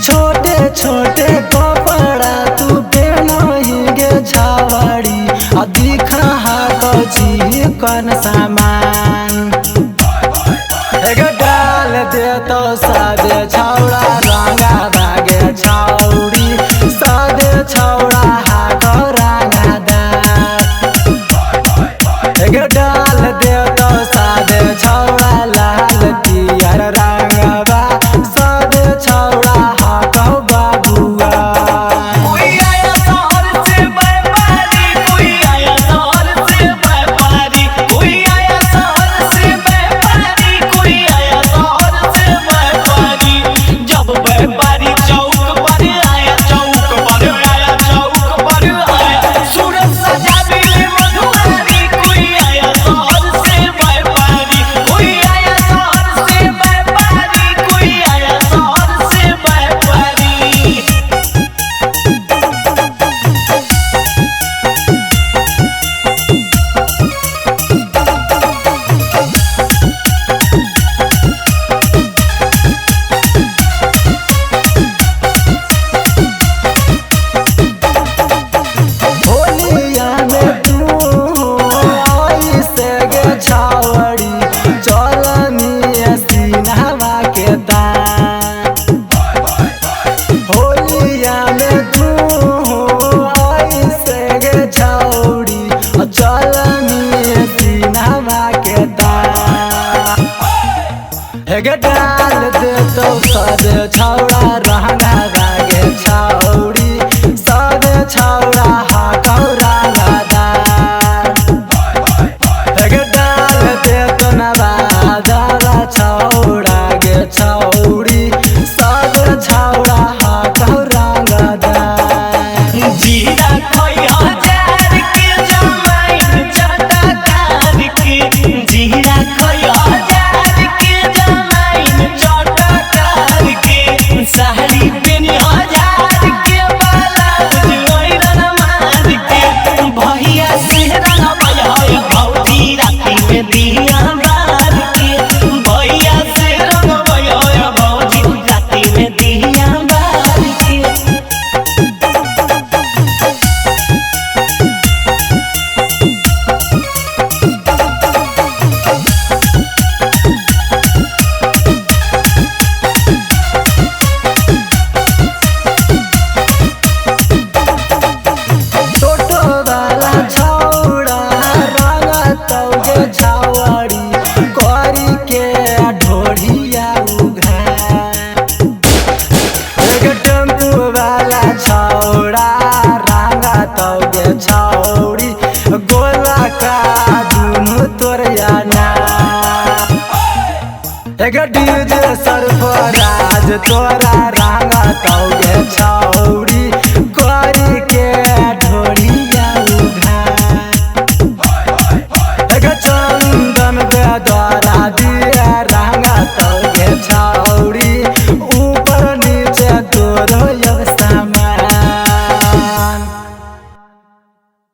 छोटे छोटे कपड़ा तू पहनही गे छावड़ी दिखा कची कन सामान एगो डाल दे तो सादे छौड़ा रंगा भागे छौड़ी सादे छौड़ा हाथ रंगादार एगो डाल दे तो सादे छौड़ा लाल पियर रंगबा सादे छौड़ा हाथ बाबुआ कोई आया शहर से व्यापारी कोई आया शहर से व्यापारी कोई आया शहर से व्यापारी कोई आया शहर से व्यापारी जब व्यापारी चौक पर आया सूरज सजा दिले मधुआरी कोई आया शहर से व्यापारी कोई आया शहर से व्यापारी कोई आया शहर से व्यापारी होलिया में तू ऐसे गे छावड़ी चलनी सीनावा के तान होलिया में तू ऐसे गे छावड़ी चलनी सीनावा के तान एगे डाल दे तो सदे छौड़ा रहना भागे छौड़ी सदे छौड़ा हाथ रंगादार एगे डाल दे तो नवादा छौड़ा गे छौड़ी सदे छौड़ा हाथ रंगादार जीरा खोई हजार के जमाइन चटकार के जीरा खोई हजार के जमाइन चटकार के साड़ी पेनी हजार के ब्लाउज ओइरन मार के भैया सेहरा भैया भौजी राती में दिया बार के भैया सेहरा भैया भौजी राती में दिया बार के टोटो वाला छौड़ा रंगतौगे छावड़ी करी के ढोढ़िया उघार एगो टेम्पू वाला छौड़ा रंगतौगे छौड़ी गोला का दुनु तोरिया ना एगो डीजे सरफराज तोरा रंगतौगे छौड़ी